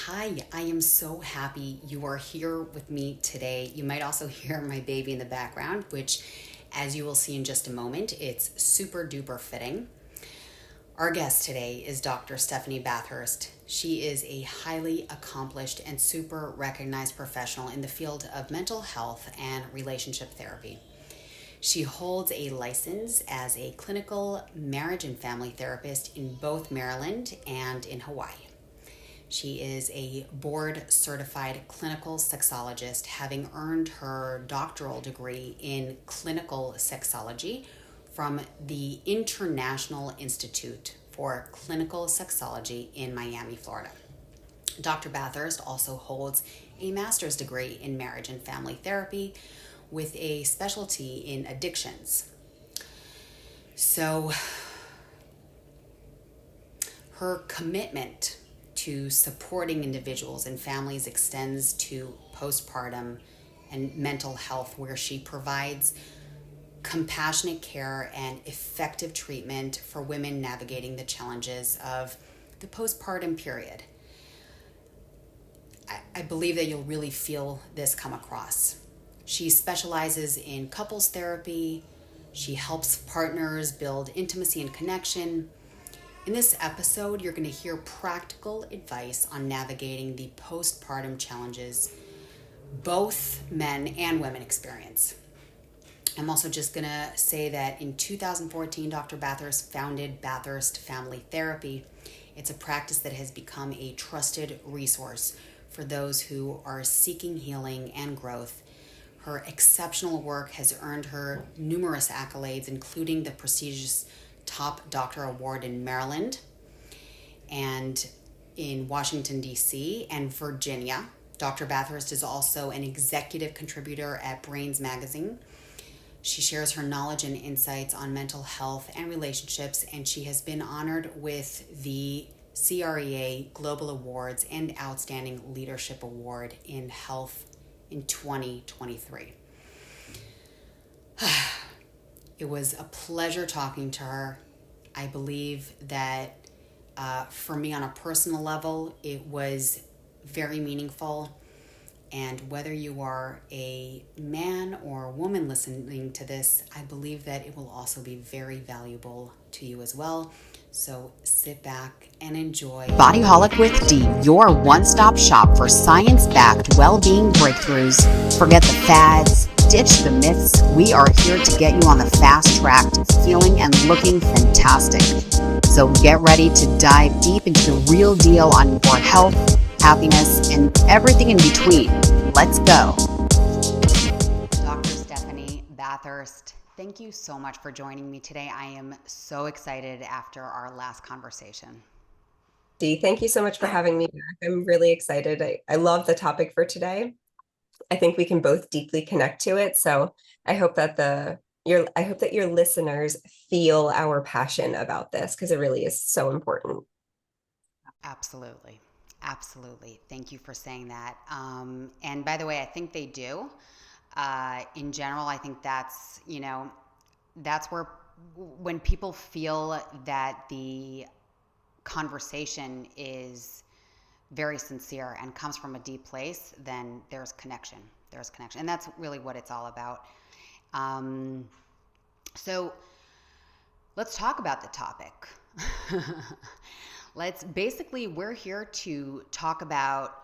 Hi, I am so happy you are here with me today. You might also hear my baby in the background, which, as you will see in just a moment, it's super duper fitting. Our guest today is Dr. Stephanie Bathurst. She is a highly accomplished and super recognized professional in the field of mental health and relationship therapy. She holds a license as a clinical marriage and family therapist in both Maryland and in Hawaii. She is a board certified clinical sexologist, having earned her doctoral degree in clinical sexology from the International Institute for Clinical Sexology in Miami, Florida. Dr. Bathurst also holds a master's degree in marriage and family therapy with a specialty in addictions. So, her commitment to supporting individuals and families extends to postpartum and mental health, where she provides compassionate care and effective treatment for women navigating the challenges of the postpartum period. I believe that you'll really feel this come across. She specializes in couples therapy. She helps partners build intimacy and connection. In this episode, you're going to hear practical advice on navigating the postpartum challenges both men and women experience. I'm also just going to say that in 2014, Dr. Bathurst founded Bathurst Family Therapy. It's a practice that has become a trusted resource for those who are seeking healing and growth. Her exceptional work has earned her numerous accolades, including the prestigious Top Doctor Award in Maryland and in Washington, D.C. and Virginia. Dr. Bathurst is also an executive contributor at Brains Magazine. She shares her knowledge and insights on mental health and relationships, and she has been honored with the CREA Global Awards and Outstanding Leadership Award in Health in 2023. It was a pleasure talking to her. I believe that for me on a personal level, it was very meaningful. And whether you are a man or a woman listening to this, I believe that it will also be very valuable to you as well. So sit back and enjoy. Bodyholic with D, your one-stop shop for science-backed well-being breakthroughs. Forget the fads, ditch the myths. We are here to get you on the fast track to feeling and looking fantastic. So get ready to dive deep into the real deal on your health, happiness, and everything in between. Let's go. Dr. Stephanie Bathurst, thank you so much for joining me today. I am so excited after our last conversation. Dee, thank you so much for having me back. I'm really excited. I love the topic for today. I think we can both deeply connect to it. So I hope that your listeners feel our passion about this, because it really is so important. Absolutely. Absolutely. Thank you for saying that. And by the way, I think they do. In general, I think that's where when people feel that the conversation is very sincere and comes from a deep place, then there's connection. There's connection. And that's really what it's all about. So let's talk about the topic. We're here to talk about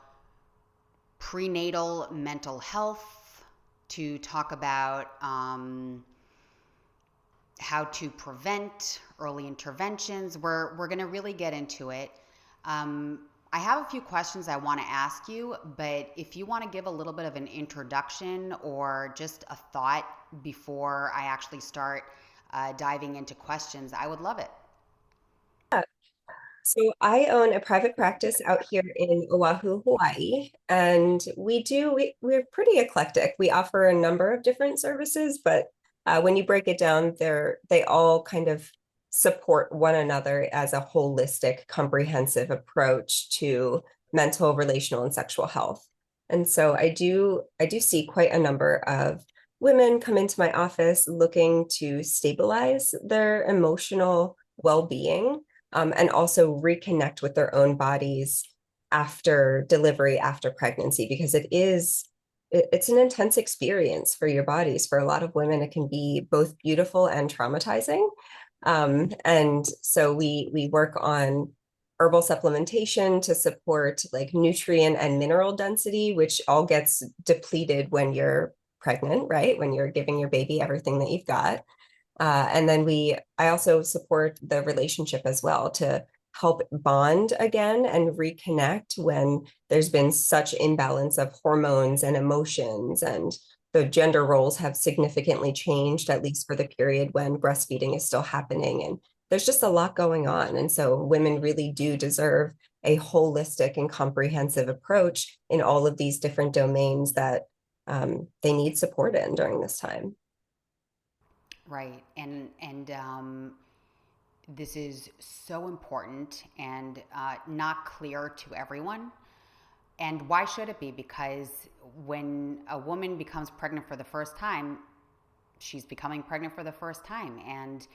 prenatal mental health, to talk about how to prevent early interventions. We're going to really get into it. I have a few questions I want to ask you, but if you want to give a little bit of an introduction or just a thought before I actually start diving into questions, I would love it. So I own a private practice out here in Oahu, Hawaii, and we're pretty eclectic. We offer a number of different services, but when you break it down, they all kind of support one another as a holistic, comprehensive approach to mental, relational, and sexual health. And so I do see quite a number of women come into my office looking to stabilize their emotional well-being, and also reconnect with their own bodies, after delivery, after pregnancy, because it's an intense experience for your bodies. For a lot of women, it can be both beautiful and traumatizing. And so we work on herbal supplementation to support like nutrient and mineral density, which all gets depleted when you're pregnant, right? When you're giving your baby everything that you've got. And then I also support the relationship as well to help bond again and reconnect when there's been such imbalance of hormones and emotions, and the gender roles have significantly changed, at least for the period when breastfeeding is still happening. And there's just a lot going on. And so women really do deserve a holistic and comprehensive approach in all of these different domains that they need support in during this time. Right. And this is so important and not clear to everyone. And why should it be? Because when a woman becomes pregnant for the first time, she's becoming pregnant for the first time. And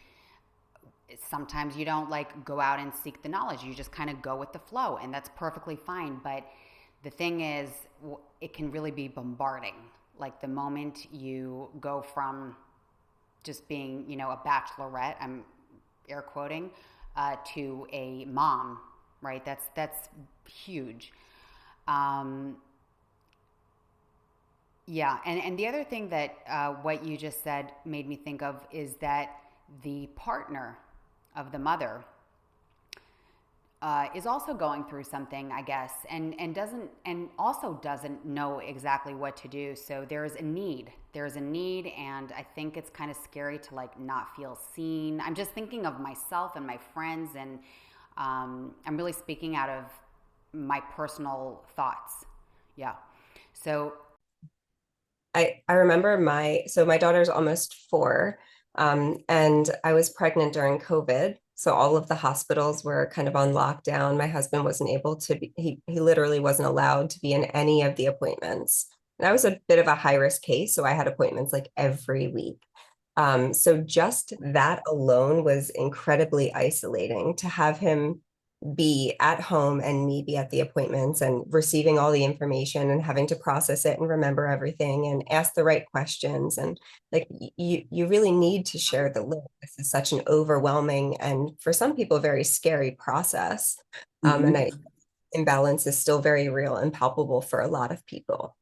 sometimes you don't like go out and seek the knowledge. You just kind of go with the flow, and that's perfectly fine. But the thing is, it can really be bombarding. Like the moment you go from just being, a bachelorette, I'm air quoting, to a mom, right? That's huge. Yeah, and the other thing that what you just said made me think of is that the partner of the mother is also going through something, I guess, and also doesn't know exactly what to do. So there's a need. And I think it's kind of scary to like not feel seen. I'm just thinking of myself and my friends, and I'm really speaking out of my personal thoughts. Yeah. So I remember my daughter's almost 4, and I was pregnant during COVID. So all of the hospitals were kind of on lockdown. My husband wasn't able to be, he literally wasn't allowed to be in any of the appointments. And I was a bit of a high risk case, so I had appointments like every week. So just that alone was incredibly isolating, to have him be at home and me be at the appointments and receiving all the information and having to process it and remember everything and ask the right questions. And like you really need to share the load. This is such an overwhelming and for some people very scary process. And imbalance is still very real and palpable for a lot of people.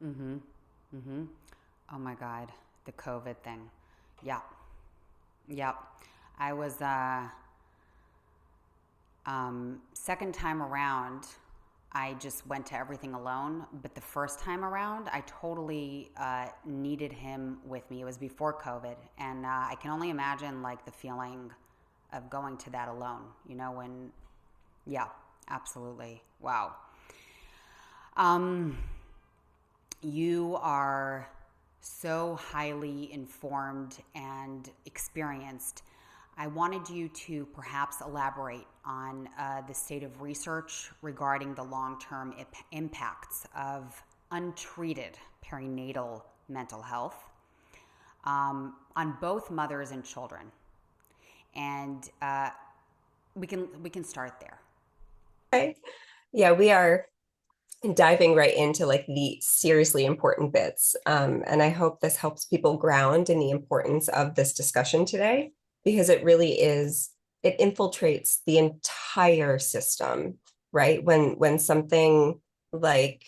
mm-hmm. Mm-hmm. Oh my God, the COVID thing. Yeah. Yep. I was second time around, I just went to everything alone. But the first time around, I totally needed him with me. It was before COVID, and I can only imagine like the feeling of going to that alone. When, yeah, absolutely. Wow. You are so highly informed and experienced. I wanted you to perhaps elaborate on the state of research regarding the long-term impacts of untreated perinatal mental health on both mothers and children, and we can start there. Okay. Yeah, we are diving right into like the seriously important bits. And I hope this helps people ground in the importance of this discussion today, because it really is, it infiltrates the entire system, right? When something like,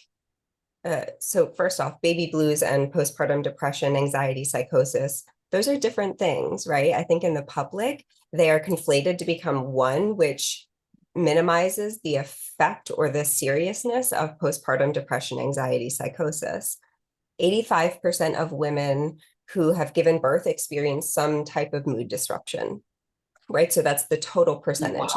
so first off, baby blues and postpartum depression, anxiety, psychosis, those are different things, right? I think in the public, they are conflated to become one, which minimizes the effect or the seriousness of postpartum depression, anxiety, psychosis. 85% of women who have given birth experience some type of mood disruption, right? So that's the total percentage.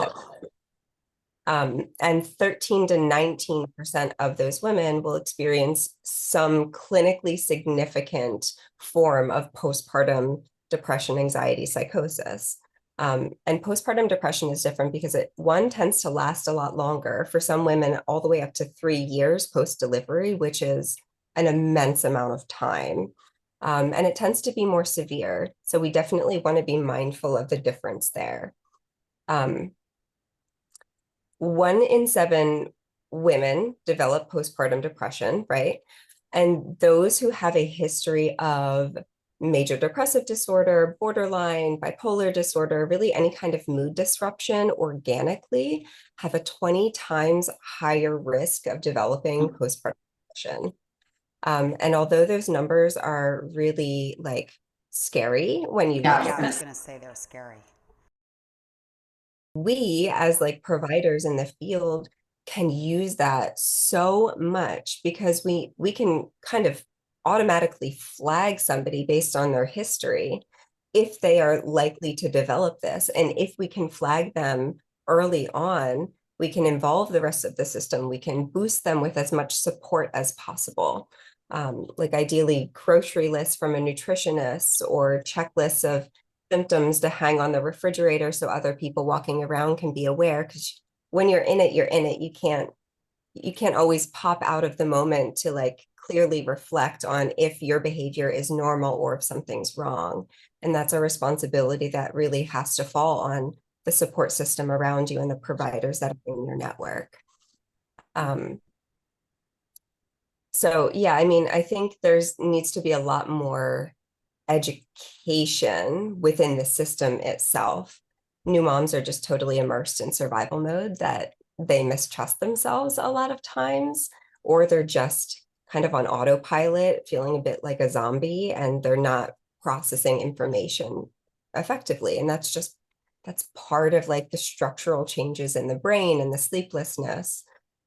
And 13 to 19% of those women will experience some clinically significant form of postpartum depression, anxiety, psychosis. And postpartum depression is different because one tends to last a lot longer, for some women all the way up to 3 years post-delivery, which is an immense amount of time. And it tends to be more severe. So we definitely want to be mindful of the difference there. 1 in 7 women develop postpartum depression, right? And those who have a history of major depressive disorder, borderline, bipolar disorder, really any kind of mood disruption organically have a 20 times higher risk of developing postpartum depression. And although those numbers are really like scary when you look Yeah, at I them, was gonna say they're scary. we as like providers in the field can use that so much because we can kind of automatically flag somebody based on their history if they are likely to develop this. And if we can flag them early on, we can involve the rest of the system. We can boost them with as much support as possible. Like ideally grocery lists from a nutritionist or checklists of symptoms to hang on the refrigerator so other people walking around can be aware, because when you're in it, you're in it. You can't always pop out of the moment to like clearly reflect on if your behavior is normal or if something's wrong. And that's a responsibility that really has to fall on the support system around you and the providers that are in your network. So yeah, I mean, I think there's needs to be a lot more education within the system itself. New moms are just totally immersed in survival mode that they mistrust themselves a lot of times, or they're just kind of on autopilot, feeling a bit like a zombie, and they're not processing information effectively. And that's part of like the structural changes in the brain and the sleeplessness.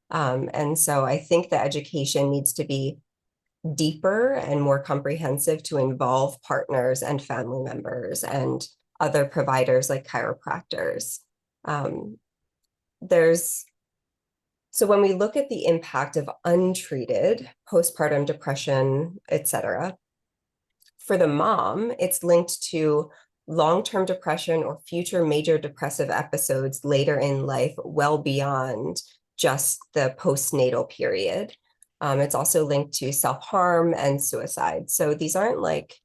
And so I think the education needs to be deeper and more comprehensive to involve partners and family members and other providers like chiropractors. Um, there's so when we look at the impact of untreated postpartum depression, etc., for the mom, it's linked to long-term depression or future major depressive episodes later in life, well beyond just the postnatal period. It's also linked to self-harm and suicide. So these aren't like,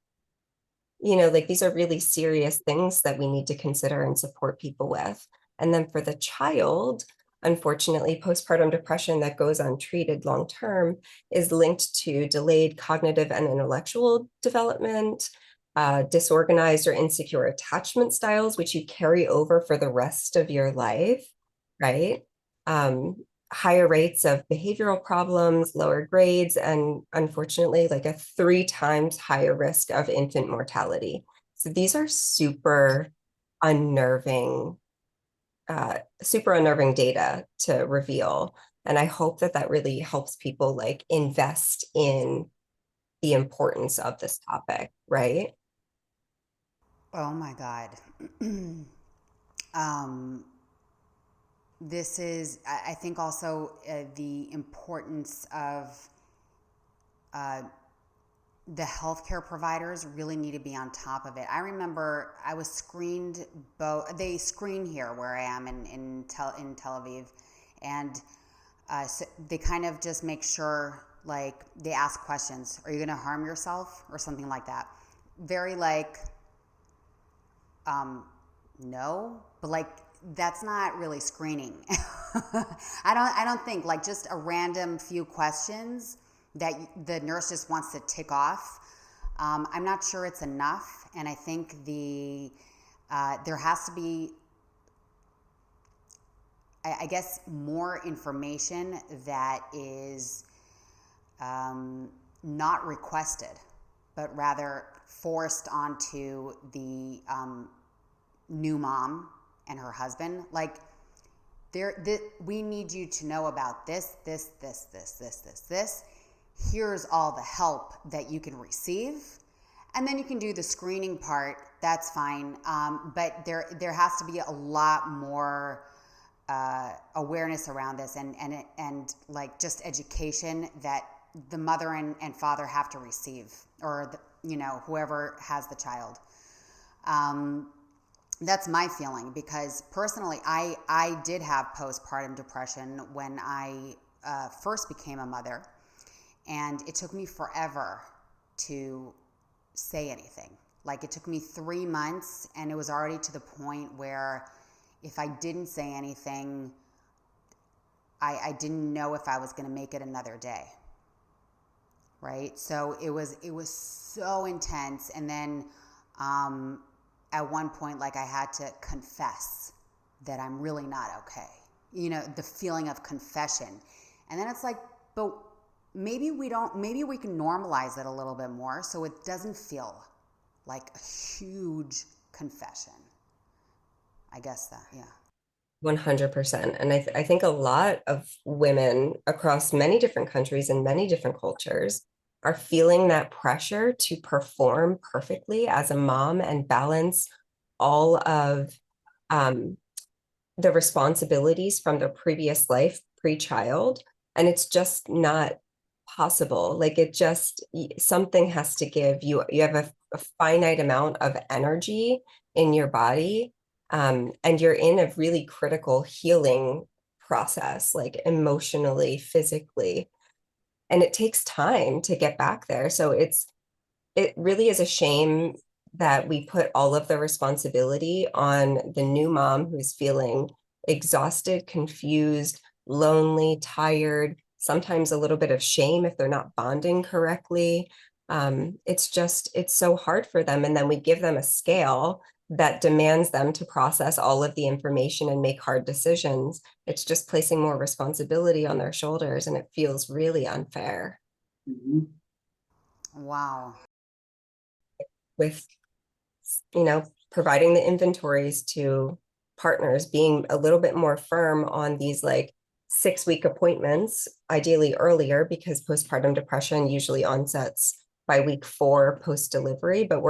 like these are really serious things that we need to consider and support people with. And then for the child, unfortunately, postpartum depression that goes untreated long term is linked to delayed cognitive and intellectual development, disorganized or insecure attachment styles, which you carry over for the rest of your life, right? Higher rates of behavioral problems, lower grades, and unfortunately, like a 3 times higher risk of infant mortality. So these are unnerving, super unnerving data to reveal. And I hope that that really helps people like invest in the importance of this topic, right? Oh my God. um, this is, I think, also the importance of the healthcare providers really need to be on top of it. I remember I was screened, they screen here where I am in Tel Aviv, and so they kind of just make sure, like, they ask questions. Are you going to harm yourself or something like that? Very like, no, but like, that's not really screening. I don't think, like, just a random few questions that the nurse just wants to tick off. I'm not sure it's enough, and I think there has to be, I guess, more information that is not requested, but rather forced onto the new mom and her husband. Like, we need you to know about this. Here's all the help that you can receive. And then you can do the screening part. That's fine. But there has to be a lot more awareness around this and like just education that the mother and father have to receive, or whoever has the child. That's my feeling, because personally, I did have postpartum depression when I first became a mother, and it took me forever to say anything. Like, it took me 3 months, and it was already to the point where if I didn't say anything, I didn't know if I was going to make it another day. Right. So it was so intense. And then at one point, like I had to confess that I'm really not okay. You know, the feeling of confession. And then it's like, but maybe we can normalize it a little bit more so it doesn't feel like a huge confession. I guess that, yeah. 100%. And I think a lot of women across many different countries and many different cultures are feeling that pressure to perform perfectly as a mom and balance all of um, the responsibilities from their previous life pre-child. And it's just not possible. Like it just, something has to give. You have a finite amount of energy in your body, and you're in a really critical healing process, like emotionally, physically, and it takes time to get back there. So it really is a shame that we put all of the responsibility on the new mom who's feeling exhausted, confused, lonely, tired, sometimes a little bit of shame if they're not bonding correctly. It's so hard for them. And then we give them a scale that demands them to process all of the information and make hard decisions. It's just placing more responsibility on their shoulders, and it feels really unfair. Mm-hmm. Wow. With providing the inventories to partners, being a little bit more firm on these like 6-week appointments, ideally earlier, because postpartum depression usually onsets by week 4 post-delivery. But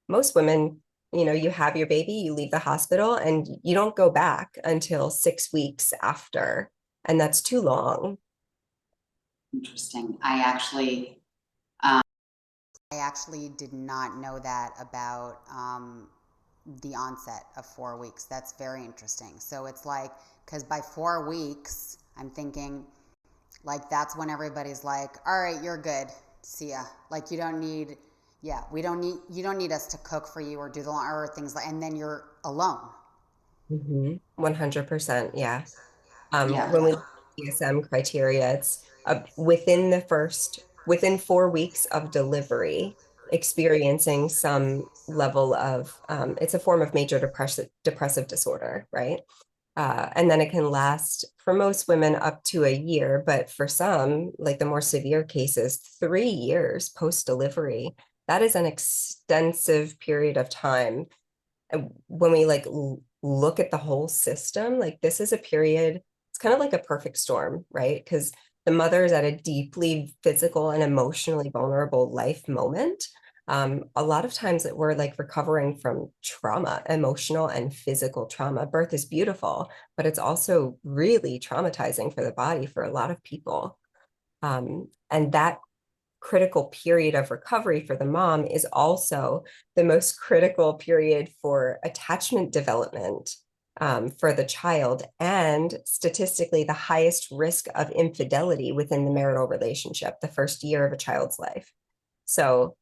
most women, you have your baby, you leave the hospital, and you don't go back until 6 weeks after. And that's too long. Interesting. I actually did not know that about the onset of 4 weeks. That's very interesting. So it's like, because by 4 weeks, I'm thinking, like, that's when everybody's like, all right, you're good. See ya. Like, you don't need us to cook for you or do the or things like, and then you're alone. 100%. Yeah. Yeah. When we look at DSM criteria, it's within 4 weeks of delivery, experiencing some level of, it's a form of major depressive disorder, right? And then it can last for most women up to a year, but for some, like the more severe cases, 3 years post-delivery. That is an extensive period of time. And when we like look at the whole system, like this is a period, it's kind of like a perfect storm, right? Because the mother is at a deeply physical and emotionally vulnerable life moment. A lot of times that we're like recovering from trauma, emotional and physical trauma. Birth is beautiful, but it's also really traumatizing for the body for a lot of people. And that critical period of recovery for the mom is also the most critical period for attachment development for the child, and statistically the highest risk of infidelity within the marital relationship, the first year of a child's life. So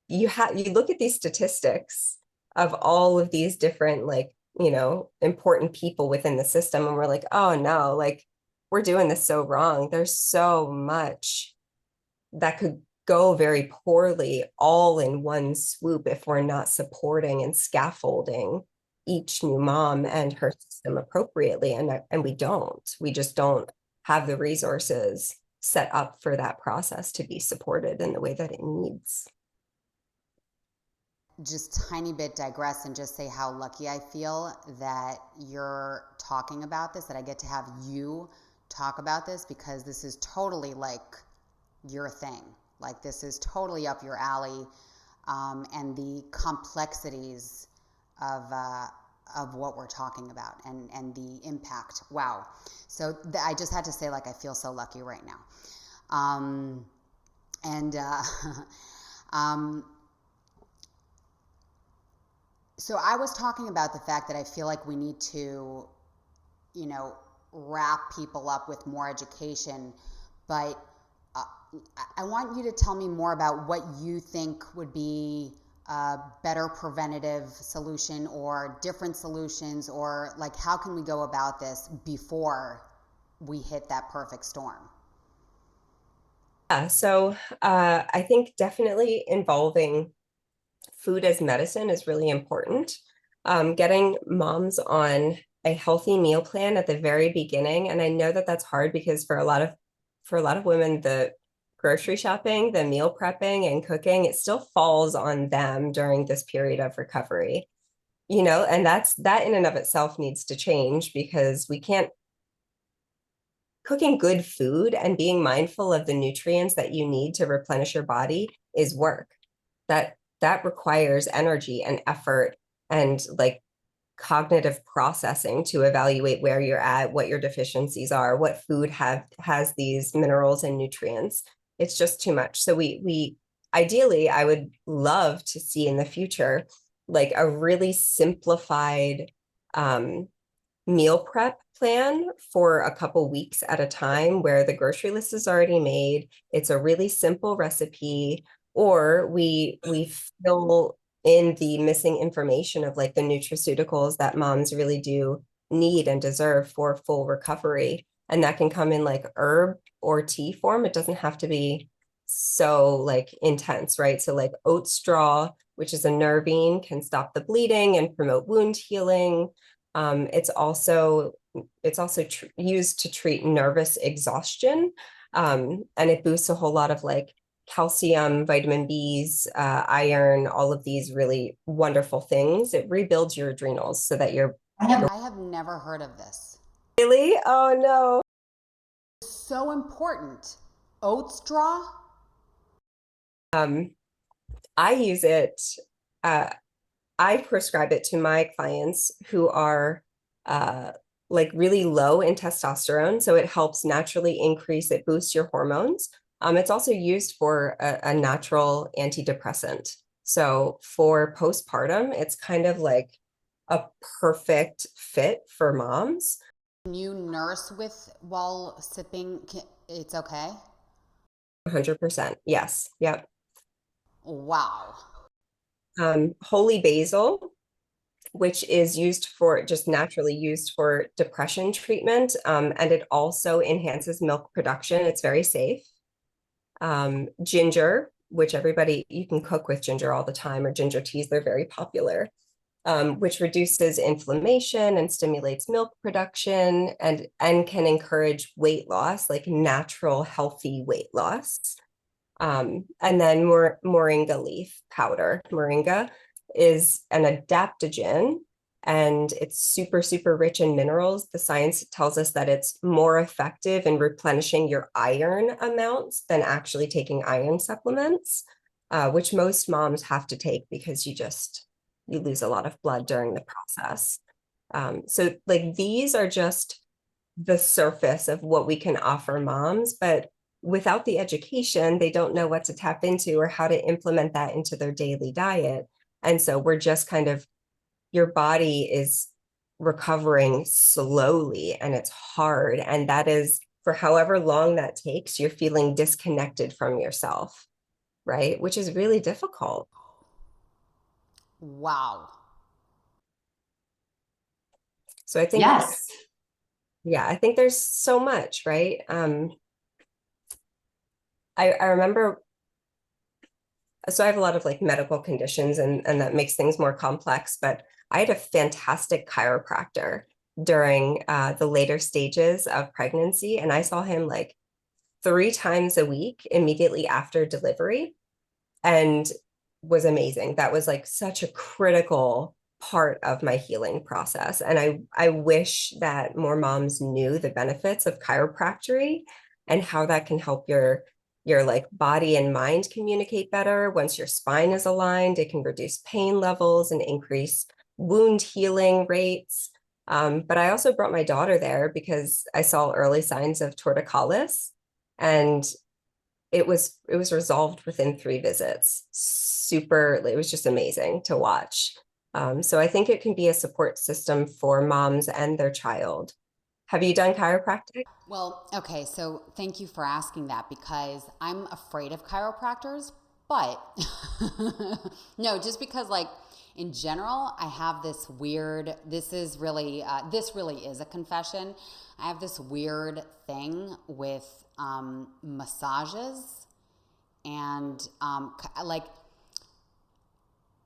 you look at these statistics of all of these different important people within the system, and we're like, oh no, like we're doing this so wrong. There's so much that could go very poorly all in one swoop if we're not supporting and scaffolding each new mom and her system appropriately. And we just don't have the resources set up for that process to be supported in the way that it needs. Just tiny bit digress and just say how lucky I feel that you're talking about this, that I get to have you talk about this, because this is totally like your thing. Like this is totally up your alley, and the complexities of what we're talking about and the impact. Wow. So I just had to say, like, I feel so lucky right now. And so I was talking about the fact that I feel like we need to, wrap people up with more education, but I want you to tell me more about what you think would be a better preventative solution or different solutions, or like how can we go about this before we hit that perfect storm? Yeah, so I think definitely involving food as medicine is really important. Getting moms on a healthy meal plan at the very beginning, and I know that that's hard because for a lot of women, the grocery shopping, the meal prepping and cooking, it still falls on them during this period of recovery. And that in and of itself needs to change because we can't cooking good food and being mindful of the nutrients that you need to replenish your body is work. That requires energy and effort and like cognitive processing to evaluate where you're at, what your deficiencies are, what food has these minerals and nutrients. It's just too much. So we ideally I would love to see in the future like a really simplified meal prep plan for a couple weeks at a time where the grocery list is already made. It's a really simple recipe, or we fill in the missing information of like the nutraceuticals that moms really do need and deserve for full recovery. And that can come in like herb or tea form. It doesn't have to be so like intense, right? So like oat straw, which is a nervine, can stop the bleeding and promote wound healing. It's also used to treat nervous exhaustion, and it boosts a whole lot of like calcium, vitamin B's, iron, all of these really wonderful things. It rebuilds your adrenals so that you're I have never heard of this. really, oh no. So important. Oat straw? I use it. Uh, I prescribe it to my clients who are uh, like really low in testosterone. So it helps naturally increase, it boosts your hormones. It's also used for a natural antidepressant. So for postpartum, it's kind of like a perfect fit for moms. Can you nurse with while sipping? It's okay? 100%. Yes. Yep. Wow. Holy basil, which is used for just naturally used for depression treatment. And it also enhances milk production. It's very safe. Ginger, which you can cook with ginger all the time, or ginger teas, they're very popular, which reduces inflammation and stimulates milk production and can encourage weight loss, like natural, healthy weight loss. And then moringa leaf powder. Moringa is an adaptogen and it's super, super rich in minerals. The science tells us that it's more effective in replenishing your iron amounts than actually taking iron supplements, which most moms have to take because you lose a lot of blood during the process. So like these are just the surface of what we can offer moms, but without the education, they don't know what to tap into or how to implement that into their daily diet. And so we're just kind of, your body is recovering slowly and it's hard. And that is for however long that takes, you're feeling disconnected from yourself, right? Which is really difficult. Wow. So I think, Yes. yeah, I think there's so much, right? I remember, so I have a lot of like medical conditions and that makes things more complex, but I had a fantastic chiropractor during the later stages of pregnancy. And I saw him like 3 times a week immediately after delivery and was amazing. That was like such a critical part of my healing process. And I wish that more moms knew the benefits of chiropractic and how that can help your like body and mind communicate better. Once your spine is aligned, it can reduce pain levels and increase wound healing rates. But I also brought my daughter there because I saw early signs of torticollis, and it was resolved within 3 visits. It was just amazing to watch. So I think it can be a support system for moms and their child. Have you done chiropractic? Well, okay, so thank you for asking that because I'm afraid of chiropractors, but no, just because like in general, I have this weird, this really is a confession. I have this weird thing with massages and like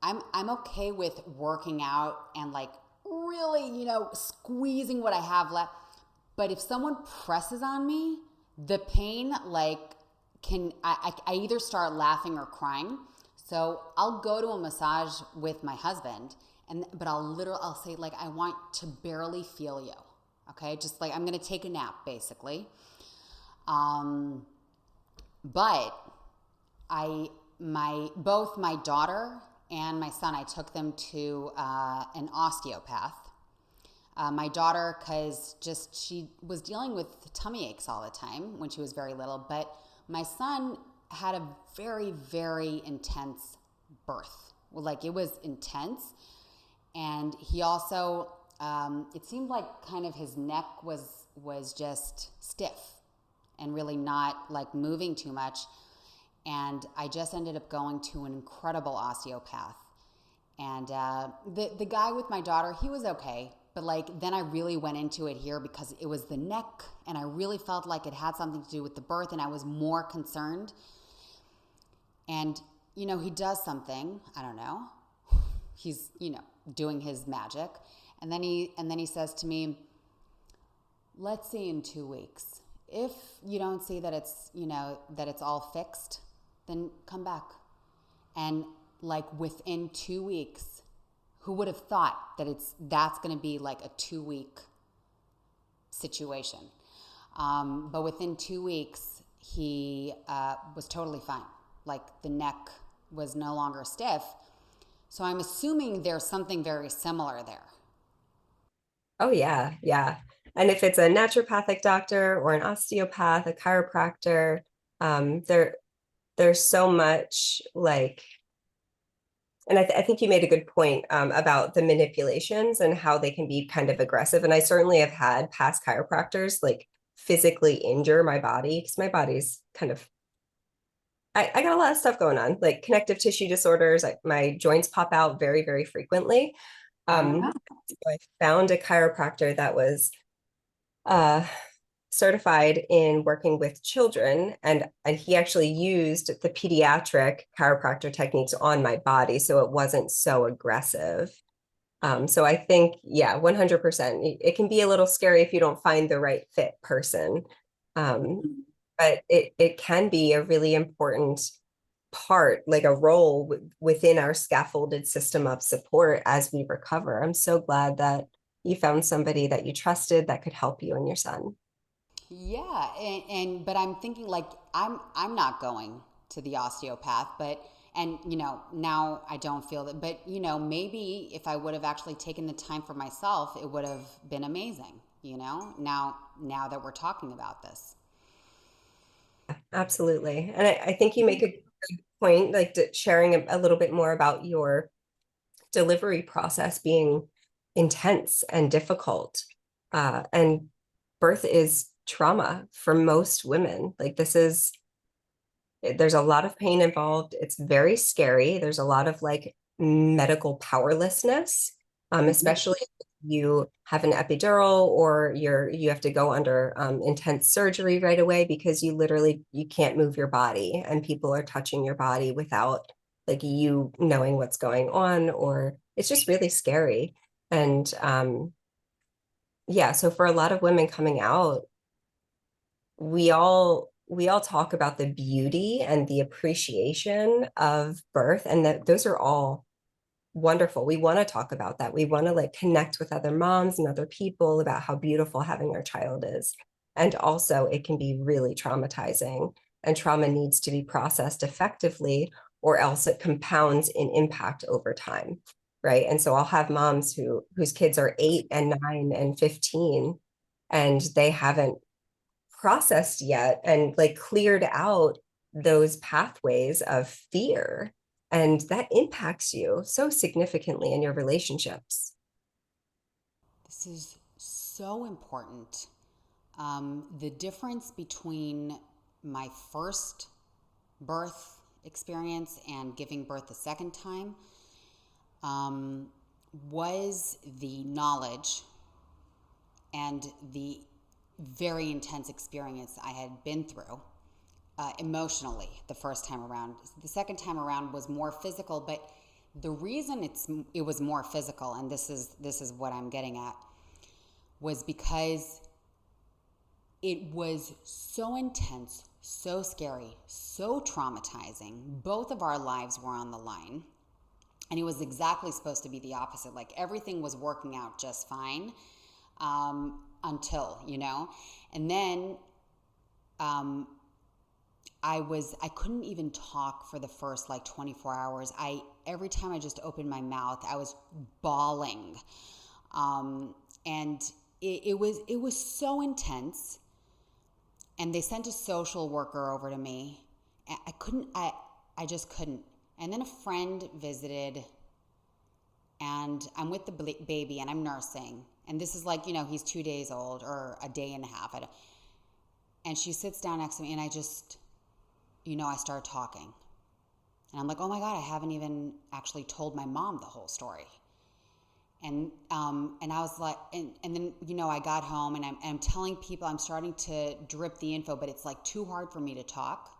I'm okay with working out and like really, squeezing what I have left. But if someone presses on me, the pain like I either start laughing or crying. So I'll go to a massage with my husband but I'll say like, I want to barely feel you. Okay. Just like I'm going to take a nap basically. But both my daughter and my son, I took them to an osteopath. My daughter, because she was dealing with tummy aches all the time when she was very little. But my son had a very, very intense birth. Well, like it was intense. And he also, it seemed like kind of his neck was just stiff and really not like moving too much. And I just ended up going to an incredible osteopath. And the guy with my daughter, he was okay. But like then I really went into it here because it was the neck and I really felt like it had something to do with the birth and I was more concerned. And, he does something, I don't know. He's, doing his magic. And then he says to me, let's see in 2 weeks. If you don't see that it's, that it's all fixed, then come back. And like within 2 weeks, who would have thought that that's going to be like a 2-week situation? But within 2 weeks, he was totally fine. Like the neck was no longer stiff. So I'm assuming there's something very similar there. Oh yeah, yeah. And if it's a naturopathic doctor or an osteopath, a chiropractor, there's so much like, and I think you made a good point about the manipulations and how they can be kind of aggressive. And I certainly have had past chiropractors like physically injure my body because my body's kind of, I got a lot of stuff going on, like connective tissue disorders. My joints pop out very, very frequently. So I found a chiropractor that was certified in working with children, and he actually used the pediatric chiropractor techniques on my body, so it wasn't so aggressive. So I think, yeah, 100%. It can be a little scary if you don't find the right fit person, but it can be a really important part, like a role within our scaffolded system of support as we recover. I'm so glad that you found somebody that you trusted that could help you and your son. Yeah, but I'm thinking like I'm not going to the osteopath, but now I don't feel that, but maybe if I would have actually taken the time for myself, it would have been amazing. Now that we're talking about this. Absolutely. And I think you make a good point, like sharing a little bit more about your delivery process being intense and difficult. And birth is trauma for most women. Like there's a lot of pain involved. It's very scary. There's a lot of like medical powerlessness, especially if you have an epidural or you have to go under intense surgery right away because you can't move your body and people are touching your body without like you knowing what's going on, or it's just really scary. And yeah, so for a lot of women coming out, we all talk about the beauty and the appreciation of birth, and that those are all wonderful. We want to talk about that. We want to like connect with other moms and other people about how beautiful having our child is. And also it can be really traumatizing, and trauma needs to be processed effectively or else it compounds in impact over time. Right. And so I'll have moms whose kids are 8 and 9 and 15, and they haven't processed yet and like cleared out those pathways of fear, and that impacts you so significantly in your relationships. This is so important. The difference between my first birth experience and giving birth a second time, was the knowledge and the very intense experience I had been through emotionally the first time around. The second time around was more physical, but the reason it was more physical, and this is what I'm getting at, was because it was so intense, so scary, so traumatizing. Both of our lives were on the line. And it was exactly supposed to be the opposite. Like everything was working out just fine until, And then I couldn't even talk for the first like 24 hours. Every time I just opened my mouth, I was bawling. And it was so intense. And they sent a social worker over to me. I just couldn't. And then a friend visited, and I'm with the baby and I'm nursing. And this is like, he's 2 days old or a day and a half. And she sits down next to me and I just, I started talking. And I'm like, oh my God, I haven't even actually told my mom the whole story. And I was like, and then, I got home and I'm telling people, I'm starting to drip the info, but it's like too hard for me to talk.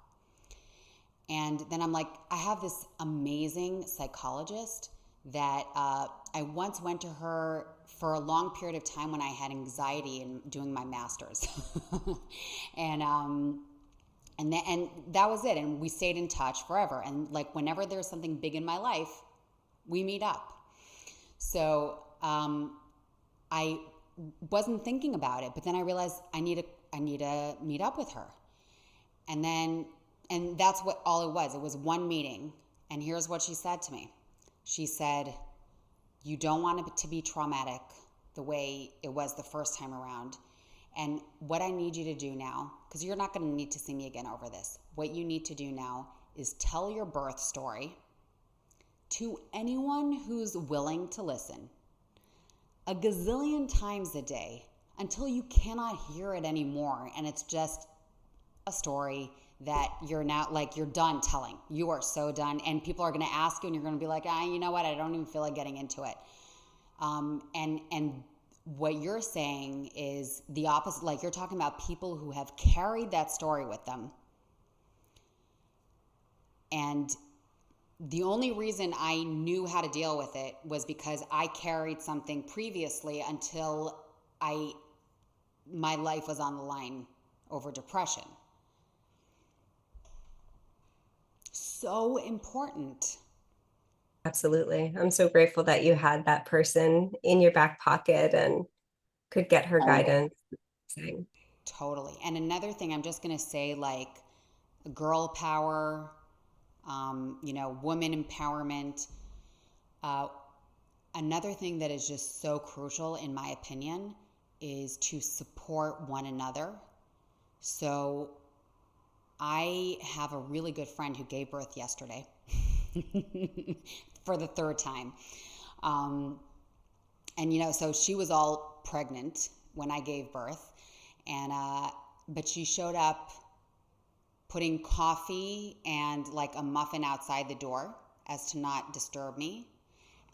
And then I'm like, I have this amazing psychologist that I once went to her for a long period of time when I had anxiety and doing my master's. and that was it. And we stayed in touch forever. And like whenever there's something big in my life, we meet up. So I wasn't thinking about it, but then I realized I need to meet up with her. And that's what all it was. It was one meeting. And here's what she said to me. She said, you don't want it to be traumatic the way it was the first time around. And what I need you to do now, because you're not going to need to see me again over this. What you need to do now is tell your birth story to anyone who's willing to listen a gazillion times a day until you cannot hear it anymore. And it's just a story that you're now like you're done telling. You are so done, and people are going to ask you, and you're going to be like, you know what? I don't even feel like getting into it. And what you're saying is the opposite. Like you're talking about people who have carried that story with them, and the only reason I knew how to deal with it was because I carried something previously until my life was on the line over depression. So important. Absolutely. I'm so grateful that you had that person in your back pocket and could get her guidance. Totally. And another thing I'm just going to say, like girl power, woman empowerment. Another thing that is just so crucial, in my opinion, is to support one another. So I have a really good friend who gave birth yesterday for the third time. So she was all pregnant when I gave birth. But she showed up putting coffee and like a muffin outside the door as to not disturb me.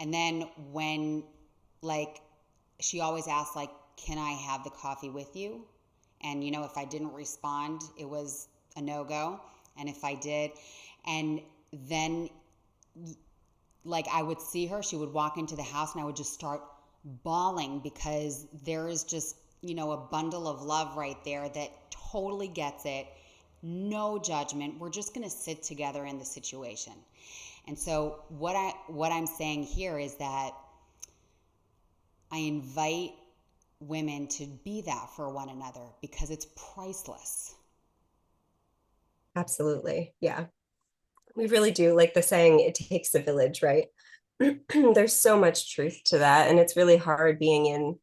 And then when she always asked can I have the coffee with you? And if I didn't respond, it was a no-go. And if I did, and then I would see her, she would walk into the house and I would just start bawling because there is just, a bundle of love right there that totally gets it. No judgment. We're just going to sit together in the situation. And so what I'm saying here is that I invite women to be that for one another because it's priceless. Absolutely. Yeah. We really do, like the saying, it takes a village, right? There's so much truth to that. And it's really hard being in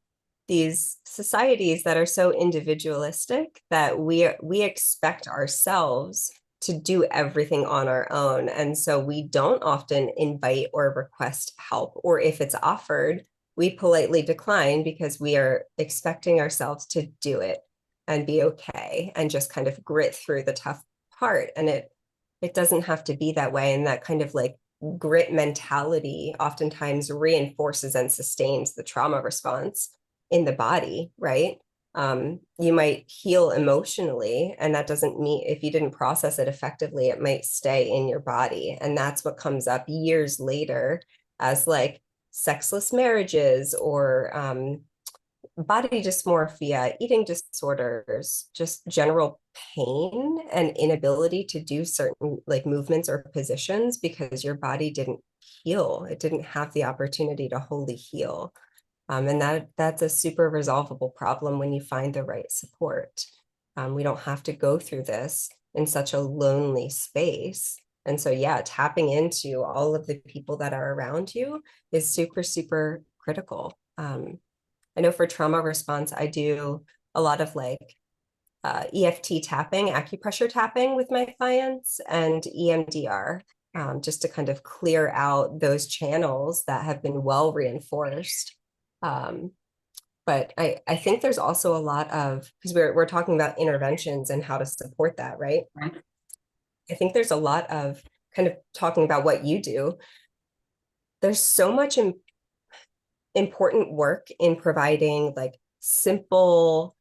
these societies that are so individualistic that we expect ourselves to do everything on our own. And so we don't often invite or request help, or if it's offered, we politely decline because we are expecting ourselves to do it and be okay and just kind of grit through the tough part. And it doesn't have to be that way. And that kind of grit mentality oftentimes reinforces and sustains the trauma response in the body, right? You might heal emotionally, and that doesn't mean if you didn't process it effectively, it might stay in your body. And that's what comes up years later as like sexless marriages or body dysmorphia, eating disorders, just general pain and inability to do certain like movements or positions because your body didn't heal. It didn't have the opportunity to wholly heal. And that's a super resolvable problem when you find the right support. We don't have to go through this in such a lonely space. And so, yeah, tapping into all of the people that are around you is super, super critical. I know for trauma response, I do a lot of like EFT tapping, acupressure tapping with my clients, and EMDR, just to kind of clear out those channels that have been well reinforced. But I think there's also a lot of, because we're talking about interventions and how to support that, right? I think there's a lot of kind of talking about what you do. There's so much important work in providing like simple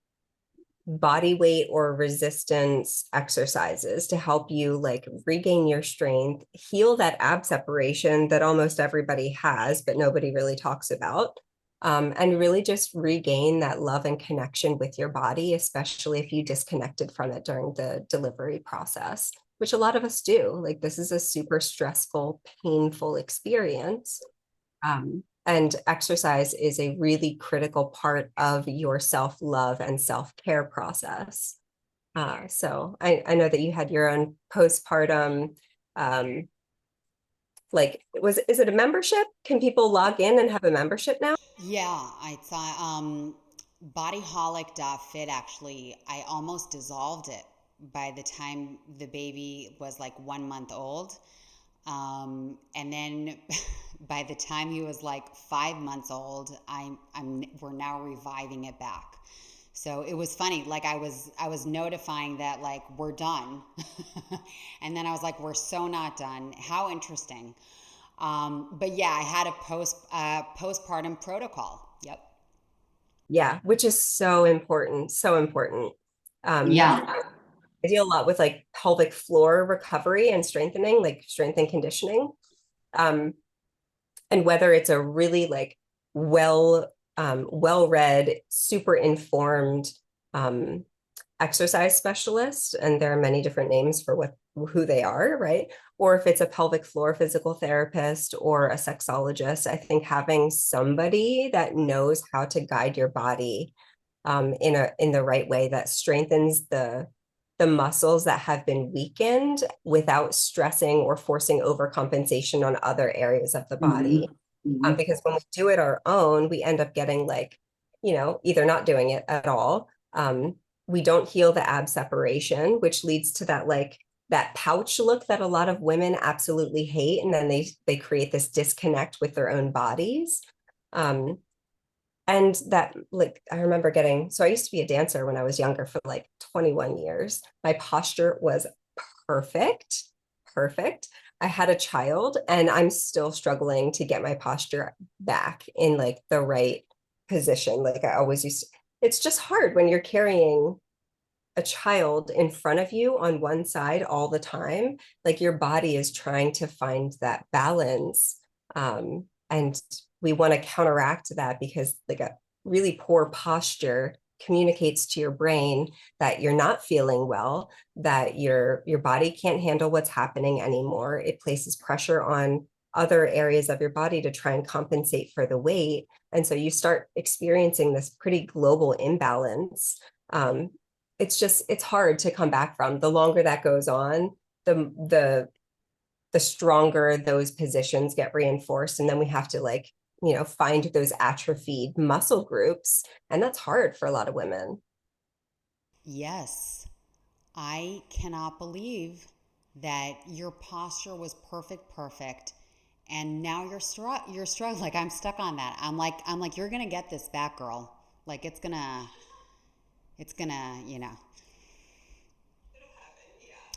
body weight or resistance exercises to help you like regain your strength, heal that ab separation that almost everybody has, but nobody really talks about. And really just regain that love and connection with your body, especially if you disconnected from it during the delivery process, which a lot of us do. Like, this is a super stressful, painful experience. And exercise is a really critical part of your self-love and self-care process. So I know that you had your own postpartum, like, is it a membership? Can people log in and have a membership now? Yeah, I saw bodyholic.fit actually. I almost dissolved it by the time the baby was like 1 month old. And then by the time he was like 5 months old, we're now reviving it back. So it was funny. Like I was notifying that like we're done, and then I was like, we're so not done. How interesting. But yeah, I had a postpartum protocol. Yep. Yeah, which is so important, so important. Yeah. I deal a lot with like pelvic floor recovery and strengthening, like strength and conditioning. Um, and whether it's a really like well well-read, super informed exercise specialist, and there are many different names for who they are, right? Or if it's a pelvic floor physical therapist or a sexologist, I think having somebody that knows how to guide your body in the right way that strengthens the muscles that have been weakened without stressing or forcing overcompensation on other areas of the body. Because when we do it our own, we end up getting like, either not doing it at all. We don't heal the ab separation, which leads to that pouch look that a lot of women absolutely hate. And then they create this disconnect with their own bodies. And that, like, I remember so I used to be a dancer when I was younger for like 21 years. My posture was perfect, perfect. I had a child and I'm still struggling to get my posture back in like the right position. Like I always used to, it's just hard when you're carrying a child in front of you on one side all the time. Like your body is trying to find that balance. And we want to counteract that because like a really poor posture communicates to your brain that you're not feeling well, that your body can't handle what's happening anymore. It places pressure on other areas of your body to try and compensate for the weight. And so you start experiencing this pretty global imbalance. It's hard to come back from. The longer that goes on, the stronger those positions get reinforced. And then we have to find those atrophied muscle groups. And that's hard for a lot of women. Yes. I cannot believe that your posture was perfect, and now you're struggling. Like I'm stuck on that. I'm like you're gonna get this back, girl. Like it's gonna,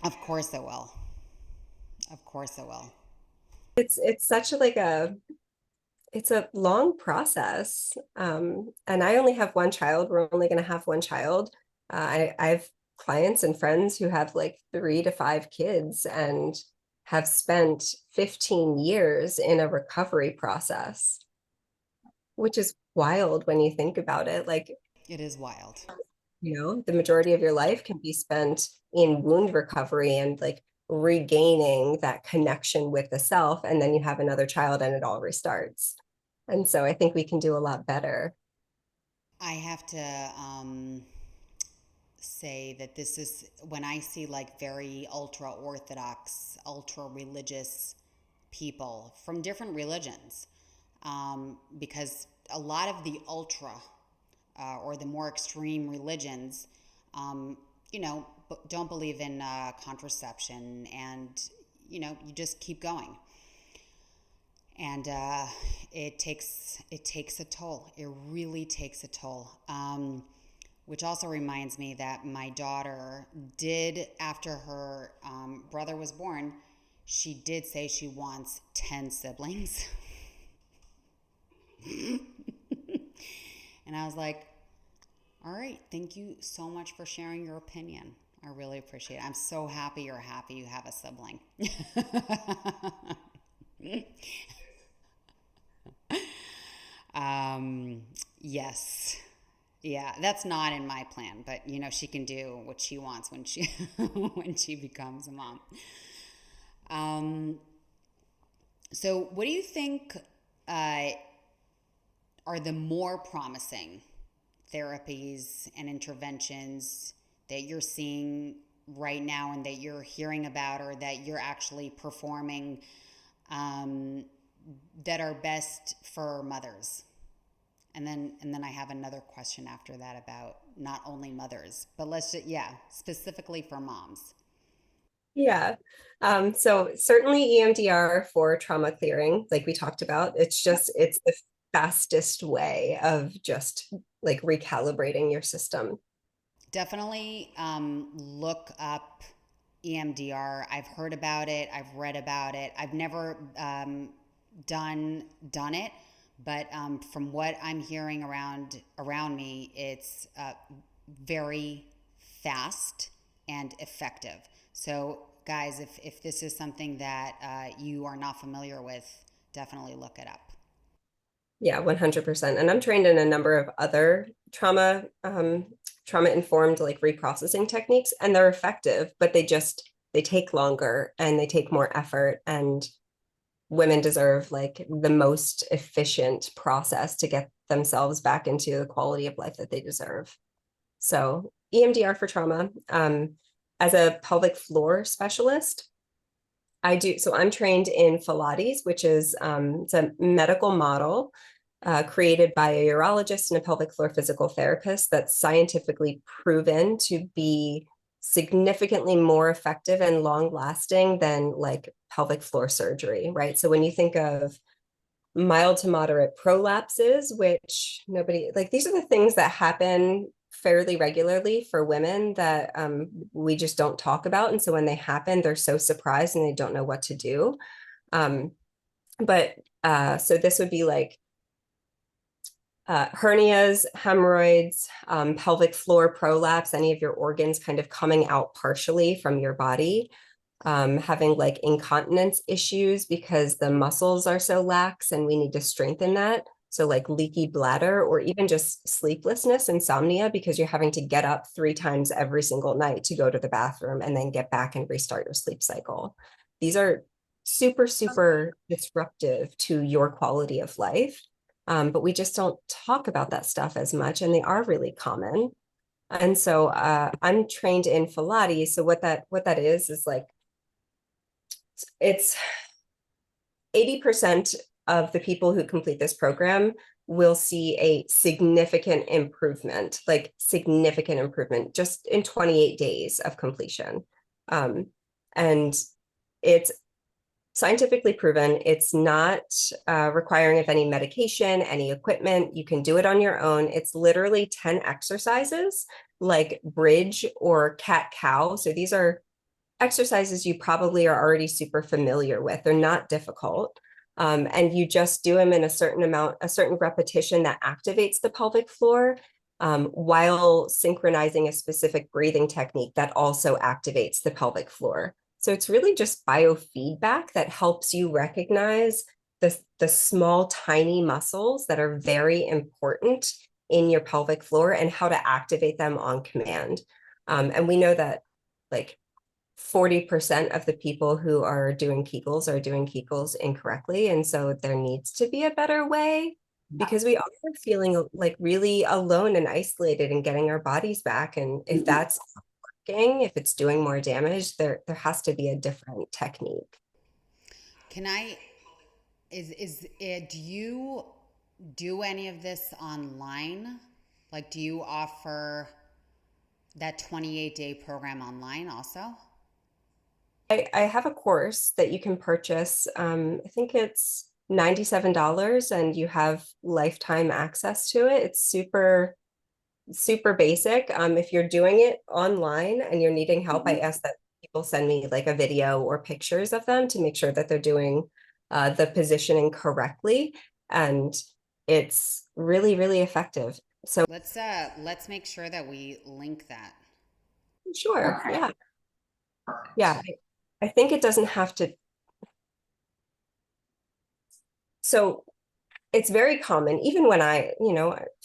Of course it will. Of course it will. It's such a like a it's a long process. And I only have one child. We're only going to have one child. I have clients and friends who have like 3 to 5 kids and have spent 15 years in a recovery process, which is wild when you think about it. Like, It is wild. the majority of your life can be spent in wound recovery and like regaining that connection with the self. And then you have another child and it all restarts. And so I think we can do a lot better. I have to say that this is when I see like very ultra orthodox, ultra religious people from different religions, because a lot of the ultra or the more extreme religions, um, don't believe in contraception, and you just keep going, and it takes a toll. It really takes a toll. Which also reminds me that my daughter did, after her brother was born, she did say she wants 10 siblings. And I was like, all right, thank you so much for sharing your opinion. I really appreciate it. I'm so happy you're happy you have a sibling. Yes. Yeah, that's not in my plan, but she can do what she wants when she when she becomes a mom. Um, so what do you think uh, are the more promising therapies and interventions that you're seeing right now and that you're hearing about or that you're actually performing, um, that are best for mothers? And then I have another question after that about not only mothers, but let's just, yeah, specifically for moms. Yeah. So certainly EMDR for trauma clearing, like we talked about, it's the fastest way of just like recalibrating your system. Definitely look up EMDR. I've heard about it. I've read about it. I've never done it, but from what I'm hearing around me, it's very fast and effective. So, guys, if this is something that you are not familiar with, definitely look it up. Yeah, 100%. And I'm trained in a number of other trauma informed like reprocessing techniques, and they're effective, but they take longer and they take more effort, and women deserve like the most efficient process to get themselves back into the quality of life that they deserve. So EMDR for trauma. As a pelvic floor specialist, I'm trained in Pilates, which is it's a medical model created by a urologist and a pelvic floor physical therapist that's scientifically proven to be significantly more effective and long lasting than like pelvic floor surgery, right? So when you think of mild to moderate prolapses, which nobody like, these are the things that happen fairly regularly for women that we just don't talk about. And so when they happen, they're so surprised and they don't know what to do. Um, but so this would be like hernias, hemorrhoids, pelvic floor prolapse, any of your organs kind of coming out partially from your body, having like incontinence issues because the muscles are so lax and we need to strengthen that. So like leaky bladder, or even just sleeplessness, insomnia, because you're having to get up 3 times every single night to go to the bathroom and then get back and restart your sleep cycle. These are super, super disruptive to your quality of life. But we just don't talk about that stuff as much, and they are really common. And so I'm trained in Pilates. So what that is like, it's 80% of the people who complete this program will see a significant improvement just in 28 days of completion. And it's scientifically proven. It's not requiring of any medication, any equipment. You can do it on your own. It's literally 10 exercises like bridge or cat cow. So these are exercises you probably are already super familiar with. They're not difficult. And you just do them in a certain amount, a certain repetition that activates the pelvic floor, while synchronizing a specific breathing technique that also activates the pelvic floor. So it's really just biofeedback that helps you recognize the small, tiny muscles that are very important in your pelvic floor and how to activate them on command. And we know that like 40% of the people who are doing Kegels incorrectly. And so there needs to be a better way, because we are feeling like really alone and isolated in getting our bodies back. And if that's working, if it's doing more damage, there has to be a different technique. Can I, is it, do you do any of this online? Like, do you offer that 28-day program online also? I have a course that you can purchase. I think it's $97 and you have lifetime access to it. It's super, super basic. If you're doing it online and you're needing help, I ask that people send me like a video or pictures of them to make sure that they're doing the positioning correctly. And it's really, really effective. So Let's make sure that we link that. sure, yeah. Yeah, I think it doesn't have to. So it's very common, even when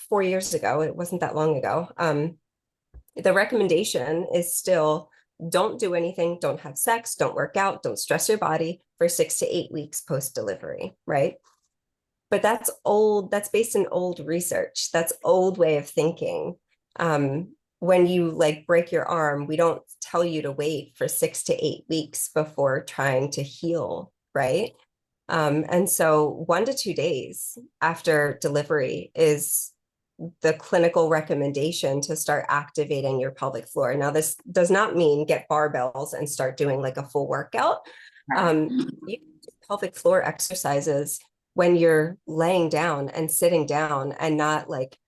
4 years ago, it wasn't that long ago. The recommendation is still don't do anything, don't have sex, don't work out, don't stress your body for 6 to 8 weeks post-delivery, right? But that's old, that's based in old research. That's old way of thinking. When you like break your arm, we don't tell you to wait for 6 to 8 weeks before trying to heal, right? And so 1 to 2 days after delivery is the clinical recommendation to start activating your pelvic floor. Now, this does not mean get barbells and start doing like a full workout. You can do pelvic floor exercises when you're laying down and sitting down and not like,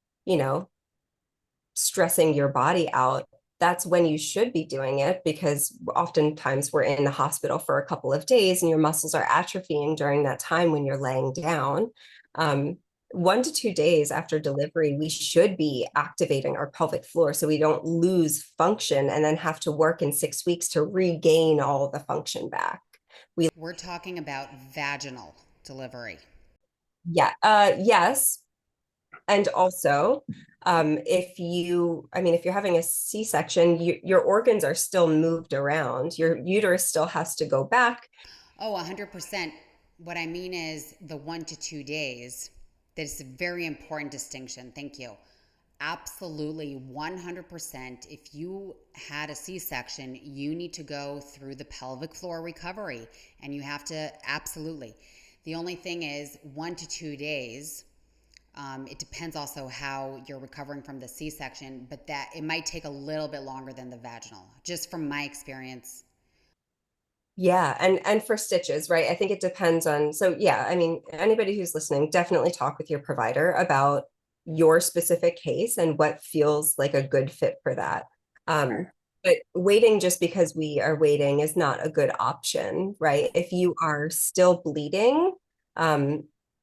stressing your body out. That's when you should be doing it, because oftentimes we're in the hospital for a couple of days and your muscles are atrophying during that time when you're laying down. 1 to 2 days after delivery, we should be activating our pelvic floor so we don't lose function and then have to work in 6 weeks to regain all the function back. We're talking about vaginal delivery. Yeah, yes. And also, if you're having a C-section, your organs are still moved around. Your uterus still has to go back. Oh, 100%. What I mean is the 1 to 2 days. That's a very important distinction. Thank you. Absolutely, 100%. If you had a C-section, you need to go through the pelvic floor recovery, and you have to, absolutely. The only thing is 1 to 2 days. It depends also how you're recovering from the C-section, but that it might take a little bit longer than the vaginal, just from my experience. Yeah, and for stitches, right? I think it depends on, so yeah, anybody who's listening, definitely talk with your provider about your specific case and what feels like a good fit for that. But waiting just because we are waiting is not a good option, right? If you are still bleeding,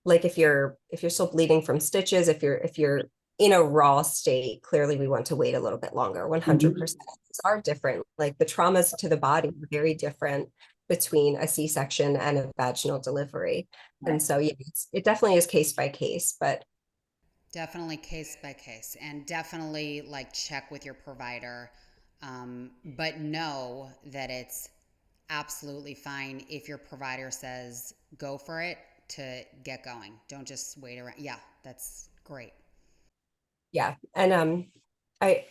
like if you're still bleeding from stitches, if you're in a raw state, clearly we want to wait a little bit longer. 100% are different. Like the traumas to the body are very different between a C-section and a vaginal delivery. And so yeah, it definitely is case by case, but Definitely case by case, and definitely like check with your provider. But know that it's absolutely fine if your provider says go for it, to get going. Don't just wait around. Yeah, that's great. yeah. And I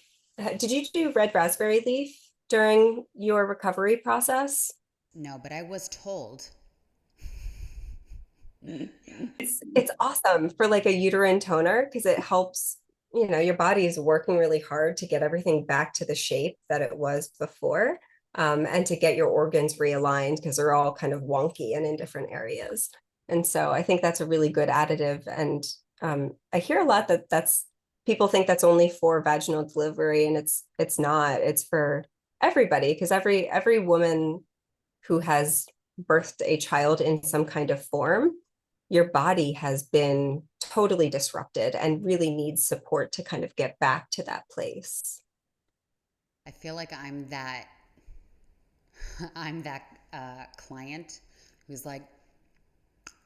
did you do red raspberry leaf during your recovery process? No, but I was told. It's awesome for like a uterine toner because it helps, your body is working really hard to get everything back to the shape that it was before, and to get your organs realigned because they're all kind of wonky and in different areas. And so I think that's a really good additive. And I hear a lot that people think that's only for vaginal delivery, and it's not. It's for everybody, because every woman who has birthed a child in some kind of form, your body has been totally disrupted and really needs support to kind of get back to that place. I feel like I'm that client who's like,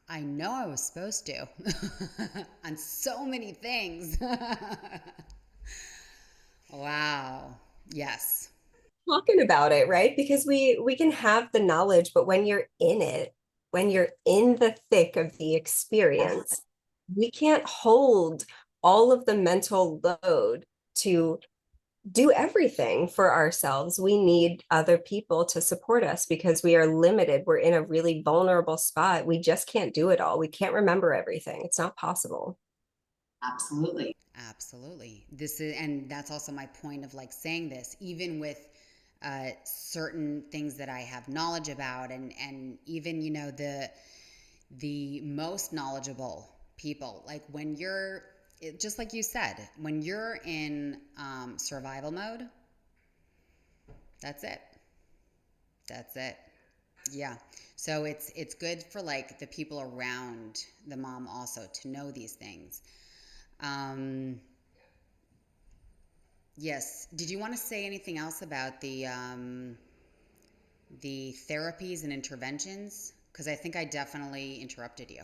I know I was supposed to on so many things. Wow. Yes. Talking about it, right? Because we can have the knowledge, but when you're in it, when you're in the thick of the experience, we can't hold all of the mental load to do everything for ourselves. We need other people to support us because we are limited. We're in a really vulnerable spot. We just can't do it all. We can't remember everything. It's not possible. Absolutely. Absolutely. And that's also my point of like saying this, even with certain things that I have knowledge about, and even, you know, the most knowledgeable people, like when you're, just like you said, when you're in survival mode, that's it. That's it. Yeah. So it's good for like the people around the mom also to know these things. Um, yes. Did you want to say anything else about the therapies and interventions? Because I think I definitely interrupted you.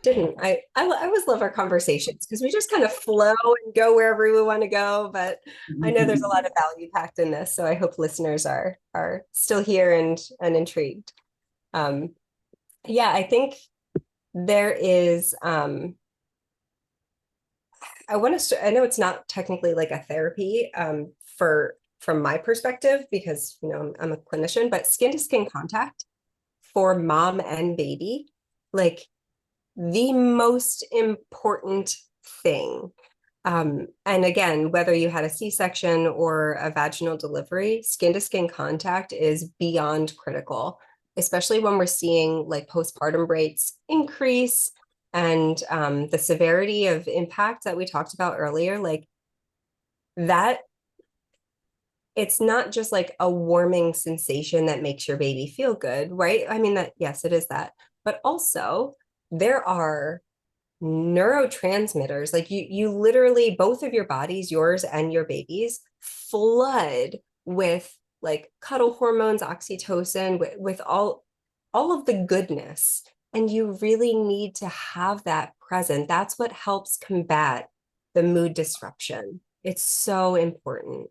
Didn't I always love our conversations because we just kind of flow and go wherever we want to go, but I know there's a lot of value packed in this, so I hope listeners are still here and intrigued. um yeah, I think there is I know it's not technically like a therapy for from my perspective, because you know I'm a clinician, but skin to skin contact for mom and baby, like the most important thing. And again, whether you had a C-section or a vaginal delivery, skin to skin contact is beyond critical, especially when we're seeing like postpartum rates increase and the severity of impact that we talked about earlier, like that. It's not just like a warming sensation that makes your baby feel good, right? I mean, that, yes, it is that, but also there are neurotransmitters, like you literally, both of your bodies, yours and your baby's, flood with like cuddle hormones, oxytocin, with all of the goodness, and you really need to have that present. That's what helps combat the mood disruption. It's so important.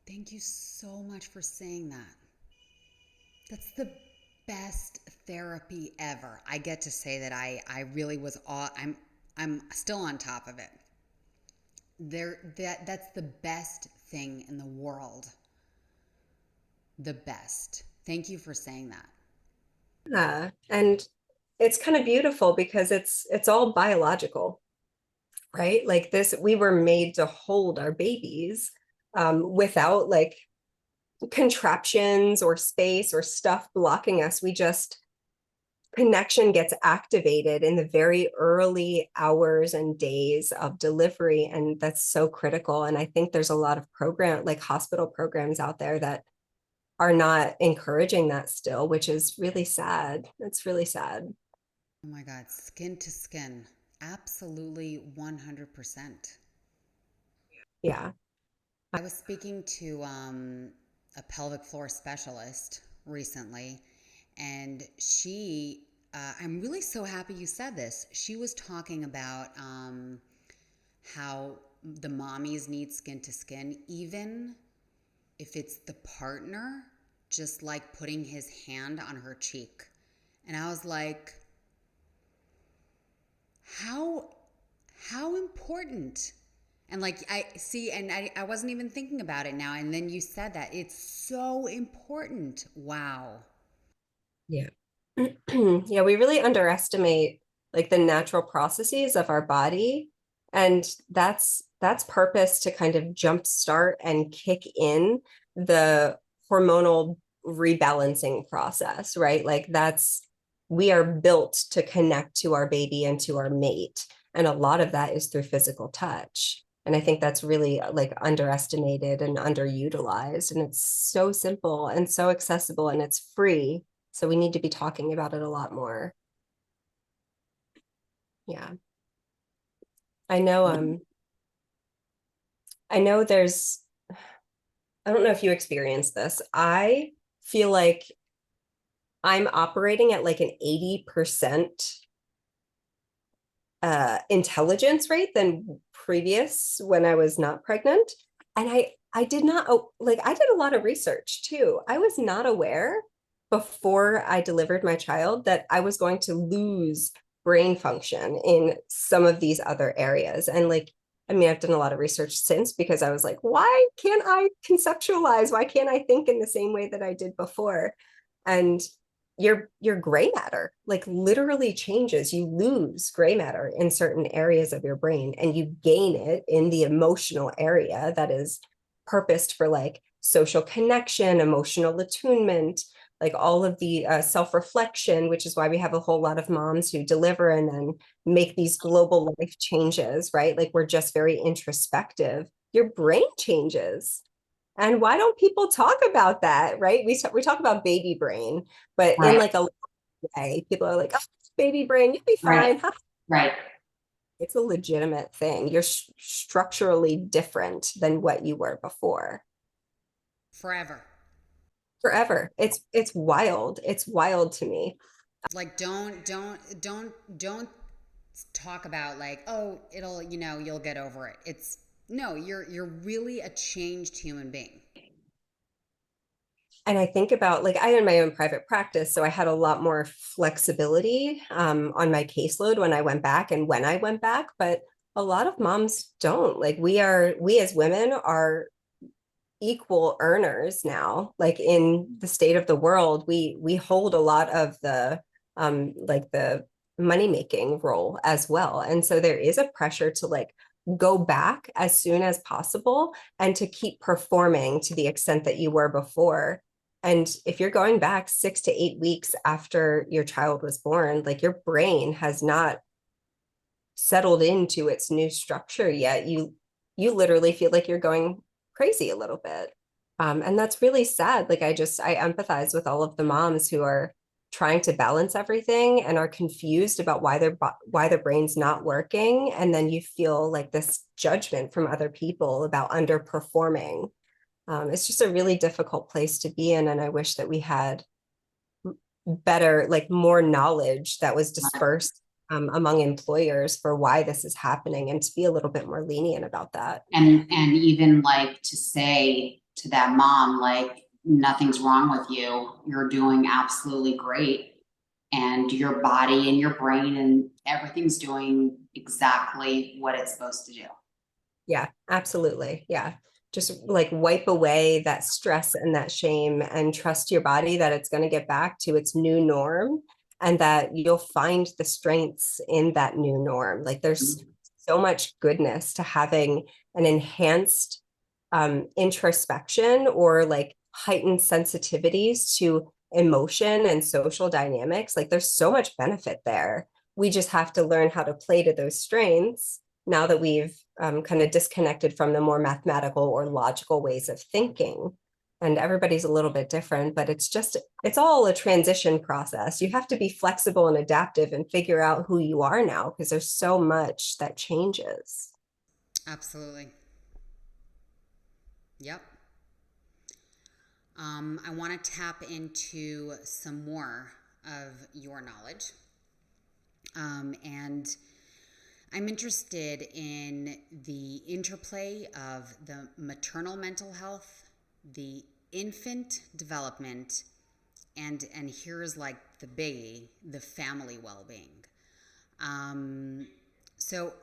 Thank you so much for saying that. That's the best therapy ever. I get to say that I really was I'm still on top of it. That's the best thing in the world. The best. Thank you for saying that. Yeah, and it's kind of beautiful because it's all biological, right? Like this, we were made to hold our babies without like contraptions or space or stuff blocking us. We just, connection gets activated in the very early hours and days of delivery, and that's so critical. And I think there's a lot of program, like hospital programs out there, that are not encouraging that still, which is really sad. It's really sad. Oh my God, skin to skin. Absolutely 100%. Yeah. I was speaking to a pelvic floor specialist recently, and I'm really so happy you said this. She was talking about how the mommies need skin to skin, even if it's the partner, just like putting his hand on her cheek. And I was like, how important. And like I see, and I wasn't even thinking about it now, and then you said that it's so important. Wow. Yeah. Yeah, we really underestimate like the natural processes of our body. And that's purpose to kind of jumpstart and kick in the hormonal rebalancing process, right? Like that's, we are built to connect to our baby and to our mate. And a lot of that is through physical touch. And I think that's really like underestimated and underutilized. And it's so simple and so accessible and it's free. So we need to be talking about it a lot more. Yeah. I know, I know there's, I don't know if you experienced this. I feel like I'm operating at like an 80% intelligence rate than previous when I was not pregnant. And I did not like I did a lot of research too. I was not aware before I delivered my child that I was going to lose brain function in some of these other areas. And like, I mean, I've done a lot of research since because I was like, why can't I conceptualize? Why can't I think in the same way that I did before? And your gray matter like literally changes. You lose gray matter in certain areas of your brain and you gain it in the emotional area that is purposed for like social connection, emotional attunement, like all of the self-reflection, which is why we have a whole lot of moms who deliver and then make these global life changes, right? Like we're just very introspective. Your brain changes. And why don't people talk about that, right? We talk about baby brain, but in Right, like a way, people are like, oh, baby brain, you'll be right, fine. right. It's a legitimate thing. You're structurally different than what you were before. Forever. Forever. It's wild. It's wild to me. Like don't talk about like, oh, it'll, you'll get over it. It's no, you're really a changed human being. And I think about like I had my own private practice, so I had a lot more flexibility on my caseload when I went back and when I went back. But a lot of moms don't. Like we as women are equal earners now. Like in the state of the world, we hold a lot of the like the money making role as well. And so there is a pressure to like go back as soon as possible and to keep performing to the extent that you were before. And if you're going back 6 to 8 weeks after your child was born, like your brain has not settled into its new structure yet. You literally feel like you're going crazy a little bit. And that's really sad. Like I empathize with all of the moms who are trying to balance everything and are confused about why their brain's not working. And then you feel like this judgment from other people about underperforming. It's just a really difficult place to be in. And I wish that we had better, like more knowledge that was dispersed among employers for why this is happening and to be a little bit more lenient about that. And even like to say to that mom, like, nothing's wrong with you. You're doing absolutely great. And your body and your brain and everything's doing exactly what it's supposed to do. Yeah, absolutely. Yeah. Just like wipe away that stress and that shame and trust your body that it's going to get back to its new norm and that you'll find the strengths in that new norm. Like there's so much goodness to having an enhanced introspection or like heightened sensitivities to emotion and social dynamics. Like there's so much benefit there. We just have to learn how to play to those strengths now that we've kind of disconnected from the more mathematical or logical ways of thinking. And everybody's a little bit different, but it's all a transition process. You have to be flexible and adaptive and figure out who you are now because there's so much that changes. Absolutely. Yep. I want to tap into some more of your knowledge. And I'm interested in the interplay of the maternal mental health, the infant development, and here's like the biggie, the family well-being. So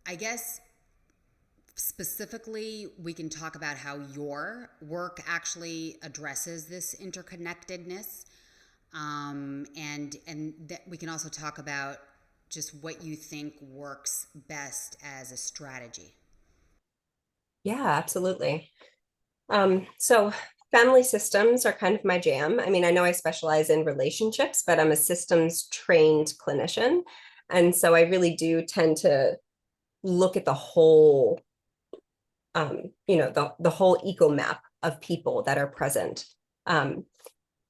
I guess specifically, we can talk about how your work actually addresses this interconnectedness, and that we can also talk about just what you think works best as a strategy. Yeah, absolutely. So family systems are kind of my jam. I mean, I know I specialize in relationships, but I'm a systems trained clinician. And so I really do tend to look at the whole the whole eco map of people that are present.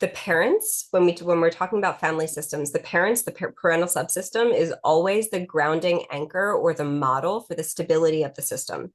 The parents, when we're talking about family systems, the parents, the parental subsystem is always the grounding anchor or the model for the stability of the system,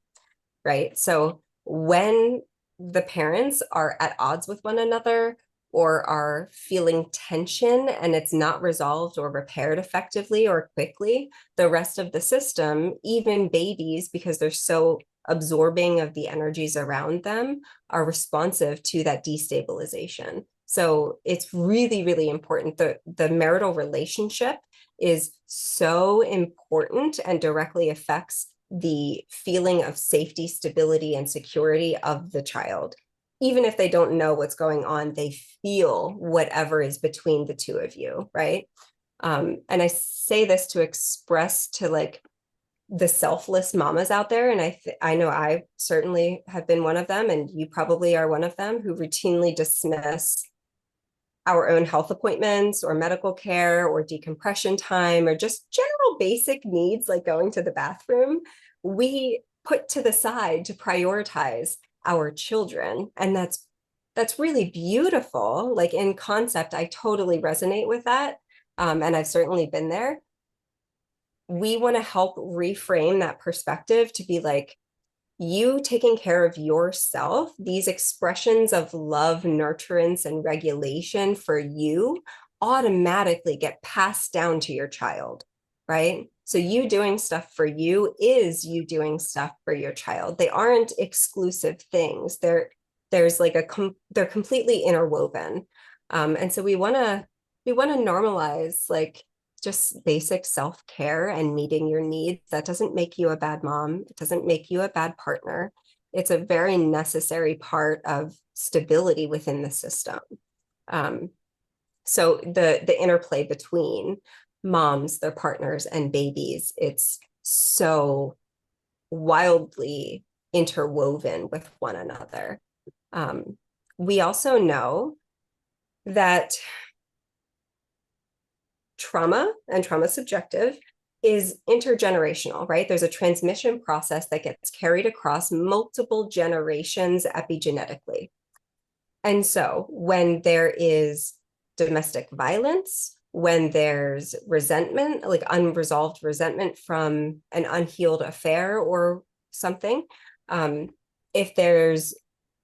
right? So when the parents are at odds with one another or are feeling tension and it's not resolved or repaired effectively or quickly, the rest of the system, even babies, because they're so absorbing of the energies around them, are responsive to that destabilization. So it's really, really important. The marital relationship is so important and directly affects the feeling of safety, stability, and security of the child. Even if they don't know what's going on, they feel whatever is between the two of you, right? And I say this to express to like the selfless mamas out there, and I know I certainly have been one of them, and you probably are one of them, who routinely dismiss our own health appointments or medical care or decompression time or just general basic needs like going to the bathroom. We put to the side to prioritize our children, and that's really beautiful. Like in concept, I totally resonate with that, and I've certainly been there. We want to help reframe that perspective to be like, you taking care of yourself, these expressions of love, nurturance, and regulation for you automatically get passed down to your child, right? So you doing stuff for you is you doing stuff for your child. They aren't exclusive things. They're completely interwoven. And so we want to normalize like just basic self-care and meeting your needs. That doesn't make you a bad mom. It doesn't make you a bad partner. It's a very necessary part of stability within the system. So the interplay between moms, their partners, and babies, it's so wildly interwoven with one another. We also know that trauma and trauma subjective is intergenerational, right? There's a transmission process that gets carried across multiple generations epigenetically. And so when there is domestic violence, when there's resentment, like unresolved resentment from an unhealed affair or something, if there's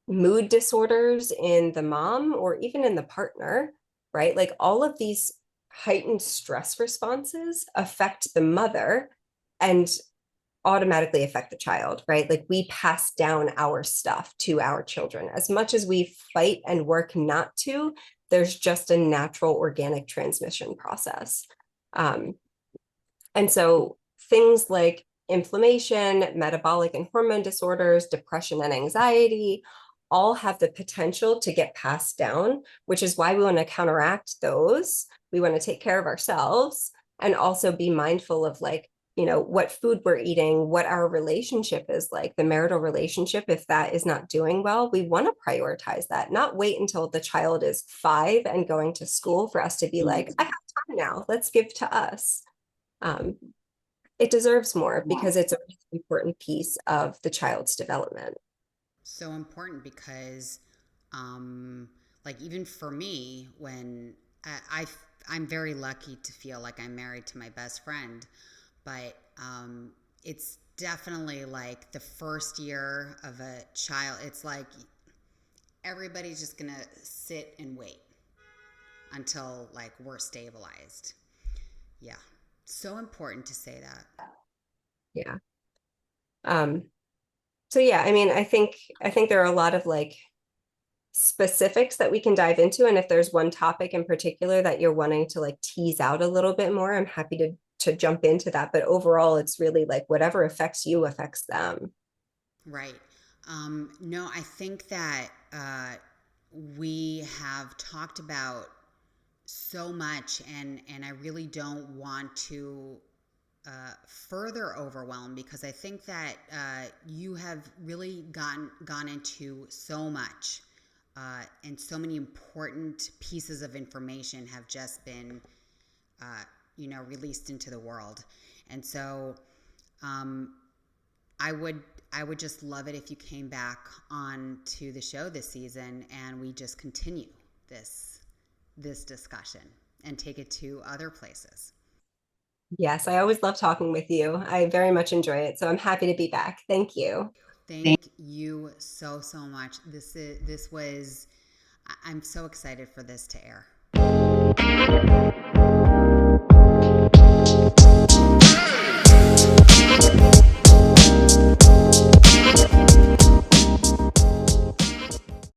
mood disorders in the mom or even in the partner, right? Like all of these heightened stress responses affect the mother and automatically affect the child, right? Like we pass down our stuff to our children. As much as we fight and work not to, there's just a natural organic transmission process. And so things like inflammation, metabolic and hormone disorders, depression and anxiety, all have the potential to get passed down, which is why we want to counteract those. We want to take care of ourselves and also be mindful of like, what food we're eating, what our relationship is like, the marital relationship. If that is not doing well, we want to prioritize that, not wait until the child is 5 and going to school for us to be like, I have time now, let's give to us. It deserves more because it's a really important piece of the child's development. So important because, like even for me, when I'm very lucky to feel like I'm married to my best friend, but it's definitely like the first year of a child. It's like everybody's just gonna sit and wait until like we're stabilized. Yeah, so important to say that. Yeah. So yeah, I mean, I think there are a lot of like specifics that we can dive into. And if there's one topic in particular that you're wanting to like tease out a little bit more, I'm happy to jump into that. But overall, it's really like whatever affects you affects them. Right. No, I think that we have talked about so much, and I really don't want to further overwhelm, because I think that you have really gone into so much, and so many important pieces of information have just been released into the world. And so I I would just love it if you came back on to the show this season and we just continue this discussion and take it to other places. Yes, I always love talking with you. I very much enjoy it. So I'm happy to be back. Thank you. Thank you so much. I'm so excited for this to air.